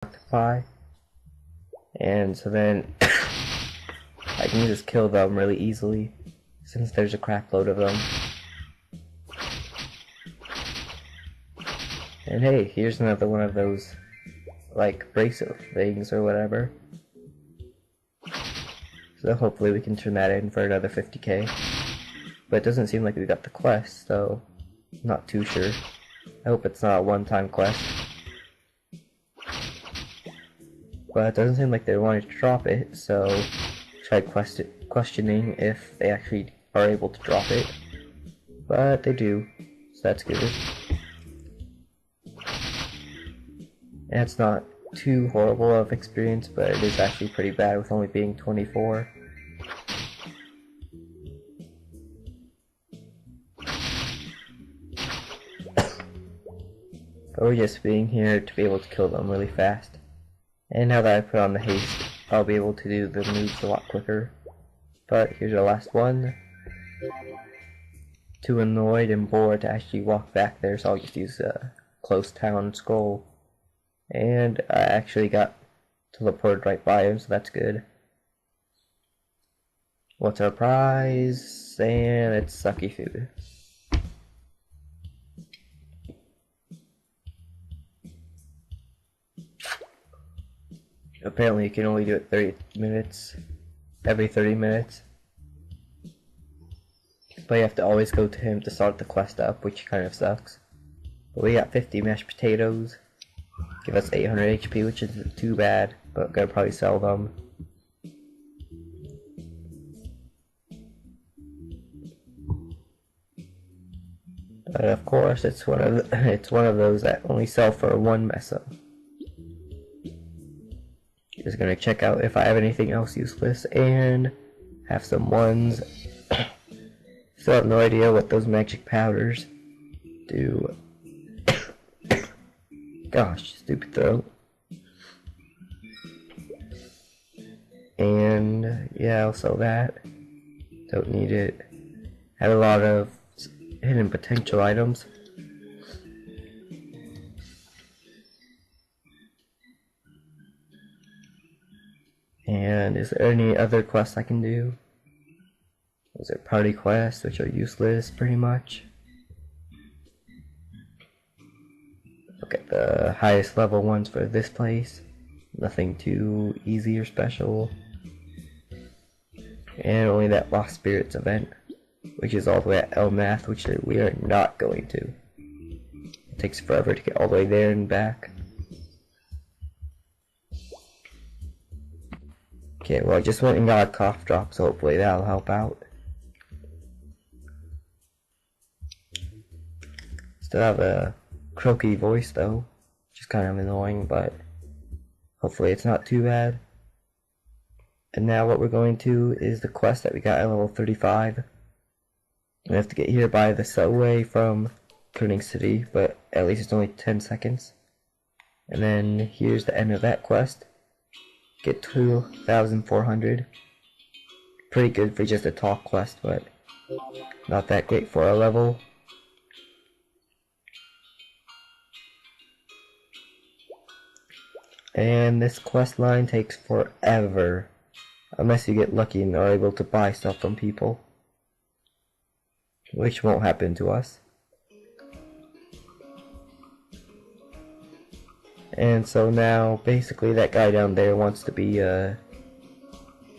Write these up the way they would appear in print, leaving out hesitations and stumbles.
octopi, and so then I can just kill them really easily since there's a crap load of them. And hey, here's another one of those like bracelet things or whatever. So hopefully we can turn that in for another 50k. But it doesn't seem like we got the quest, so I'm not too sure. I hope it's not a one-time quest. But it doesn't seem like they wanted to drop it, so tried questioning if they actually are able to drop it. But they do, so that's good. And it's not too horrible of experience, but it is actually pretty bad with only being 24. But we're just being here to be able to kill them really fast. And now that I put on the haste, I'll be able to do the moves a lot quicker. But here's our last one. Too annoyed and bored to actually walk back there, so I'll just use a close town scroll. And I actually got teleported right by him, so that's good. What's our prize? And it's sucky food. Apparently you can only do it 30 minutes, every 30 minutes. But you have to always go to him to start the quest up, which kind of sucks. But we got 50 mashed potatoes. Give us 800 HP, which isn't too bad, but I'm gonna probably sell them. But of course, it's one of those that only sell for one mess up. Just gonna check out if I have anything else useless and have some ones. Still have no idea what those magic powders do. Gosh, stupid throat. And yeah, I'll sell that. Don't need it. Have a lot of hidden potential items. And is there any other quests I can do? Those are party quests, which are useless pretty much. Look at the highest level ones for this place. Nothing too easy or special. And only that Lost Spirits event, which is all the way at Elmath, which we are not going to. It takes forever to get all the way there and back. Okay, well I just went and got a cough drop, so hopefully that'll help out. Still have a croaky voice though, which is kind of annoying, but hopefully it's not too bad. And now what we're going to is the quest that we got at level 35. We have to get here by the subway from Koenig City, but at least it's only 10 seconds. And then here's the end of that quest. Get 2,400. Pretty good for just a talk quest, but not that great for a level. And this quest line takes forever, unless you get lucky and are able to buy stuff from people, which won't happen to us. And so now, basically that guy down there wants to be a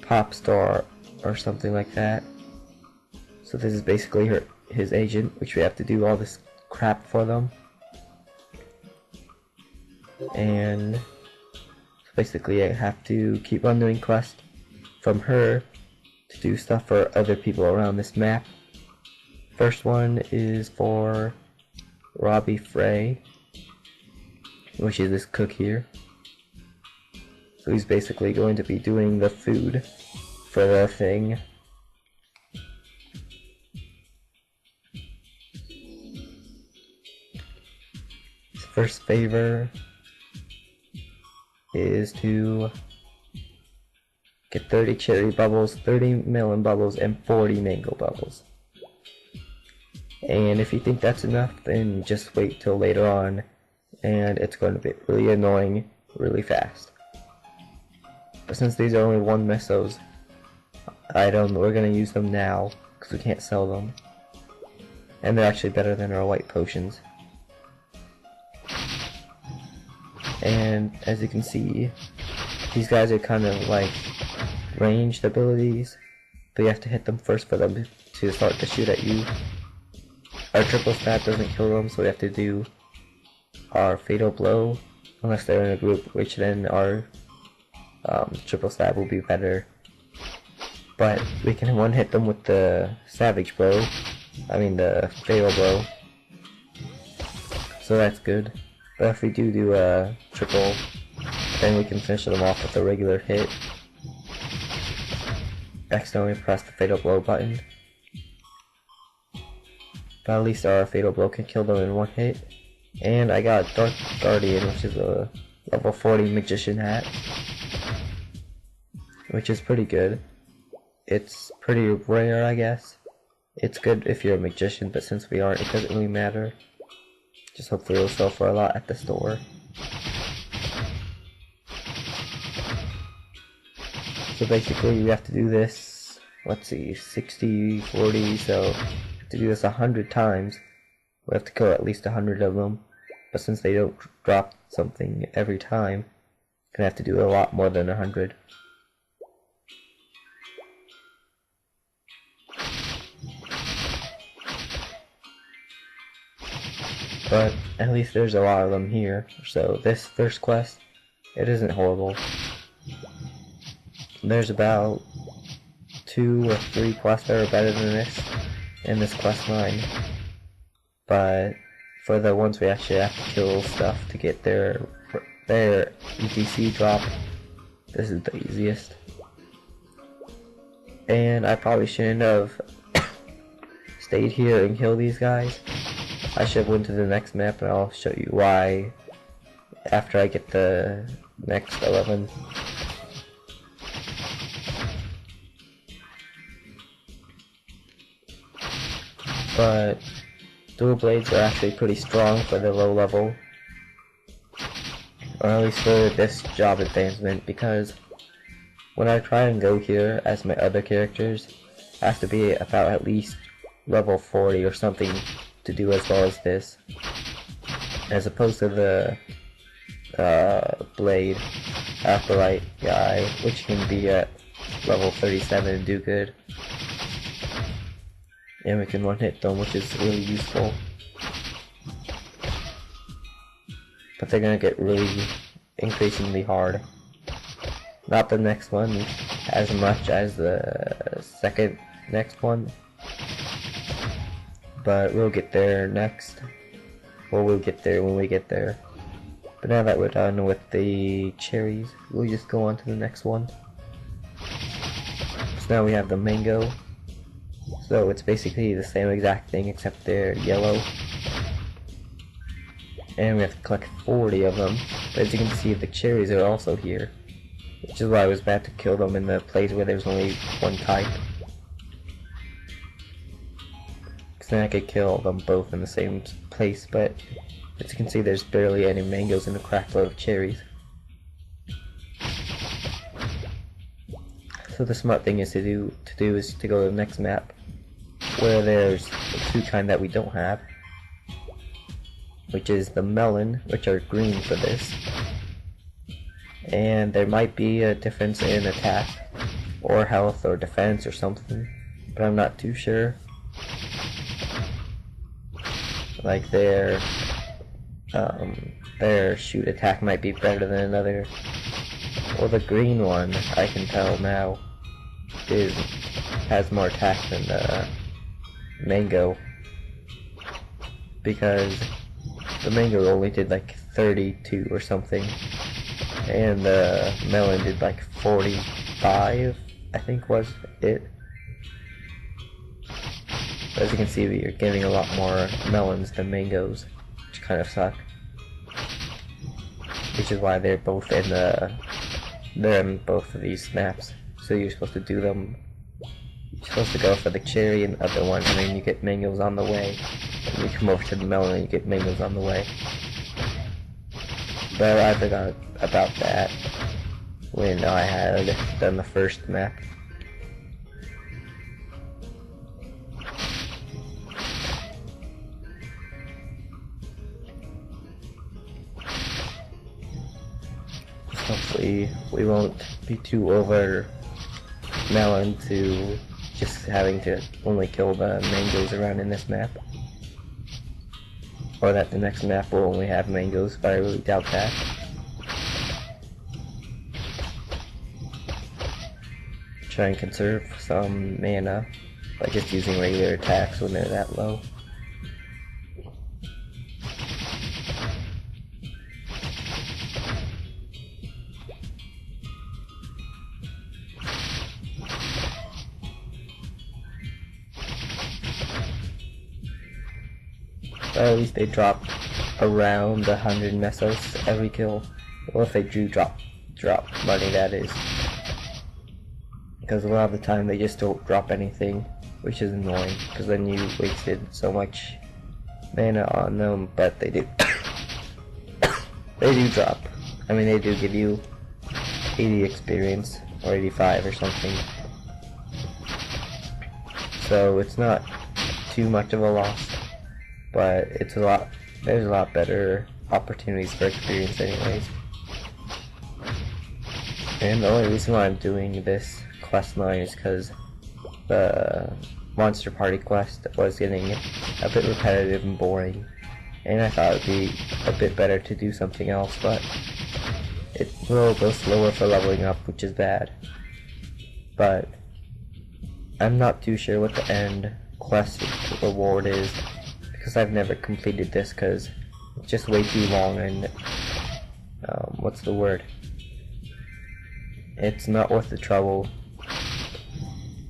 pop star or something like that. So this is basically his agent, which we have to do all this crap for them. And basically I have to keep on doing quests from her to do stuff for other people around this map. First one is for Robbie Frey, which is this cook here. So he's basically going to be doing the food for the thing. His first favor is to get 30 cherry bubbles, 30 melon bubbles, and 40 mango bubbles. And if you think that's enough, then just wait till later on, and it's going to be really annoying really fast. But since these are only 1 Mesos item, we're gonna use them now because we can't sell them. And they're actually better than our white potions. And as you can see, these guys are kind of like ranged abilities, but you have to hit them first for them to start to shoot at you. Our triple stab doesn't kill them, so we have to do our fatal blow unless they're in a group, which then our triple stab will be better. But we can one hit them with the savage blow, the fatal blow, so that's good. But if we do a triple, then we can finish them off with a regular hit. Accidentally press the fatal blow button. But at least our fatal blow can kill them in 1 hit. And I got Dark Guardian, which is a level 40 magician hat, which is pretty good. It's pretty rare, I guess. It's good if you're a magician, but since we aren't, it doesn't really matter. Just hopefully it'll sell for a lot at the store. So basically we have to do this, let's see, 60, 40, so to do this 100 times, we have to kill at least 100 of them. But since they don't drop something every time, we're gonna have to do a lot more than 100. But at least there's a lot of them here, so this first quest, it isn't horrible. There's about 2 or 3 quests that are better than this in this quest line, but for the ones we actually have to kill stuff to get their ETC drop, this is the easiest. And I probably shouldn't have stayed here and killed these guys. I should have went to the next map, and I'll show you why after I get the next 11. But dual blades are actually pretty strong for the low level, or at least for this job advancement, because when I try and go here as my other characters, I have to be about at least level 40 or something to do as well as this, as opposed to the blade acolyte guy, which can be at level 37 and do good. And we can one hit them, which is really useful. But they're gonna get really increasingly hard. Not the next one as much as the second next one, but we'll get there next. Or we'll get there when we get there. But now that we're done with the cherries, we'll just go on to the next one. So now we have the mango. So it's basically the same exact thing except they're yellow. And we have to collect 40 of them. But as you can see, the cherries are also here, which is why I was about to kill them in the place where there's only 1 type. Because then I could kill them both in the same place, but as you can see, there's barely any mangoes in the crack load of cherries. So the smart thing is to do is to go to the next map, where there's the 2 kind that we don't have, which is the melon, which are green for this. And there might be a difference in attack, or health, or defense, or something, but I'm not too sure. Like their shoot attack might be better than another. Or the green one, I can tell now, has more attack than the mango, because the mango only did like 32 or something, and the melon did like 45, I think was it. But as you can see, we are getting a lot more melons than mangoes, which kind of suck. Which is why they're both in both of these maps. So you're supposed to do them. You're supposed to go for the cherry and the other one, and then you get mangoes on the way. And you come over to the melon and you get mangoes on the way. But I forgot about that when I had done the first map. Hopefully we won't be too overmelon to just having to only kill the mangoes around in this map. Or that the next map will only have mangoes, but I really doubt that. Try and conserve some mana by just using regular attacks when they're that low. But at least they drop around 100 mesos every kill. Well, if they do drop money, that is. Because a lot of the time they just don't drop anything, which is annoying, because then you wasted so much mana on them, but they do. They do drop. I mean, they do give you 80 experience, or 85 or something. So it's not too much of a loss, but it's there's a lot better opportunities for experience anyways. And the only reason why I'm doing this quest line is because the Monster Party quest was getting a bit repetitive and boring, and I thought it would be a bit better to do something else, but it will go slower for leveling up, which is bad. But I'm not too sure what the end quest reward is, because I've never completed this because it's just way too long and what's the word? It's not worth the trouble.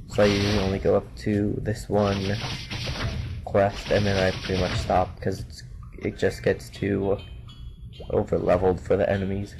So I usually only go up to this one quest and then I pretty much stop because it just gets too over leveled for the enemies.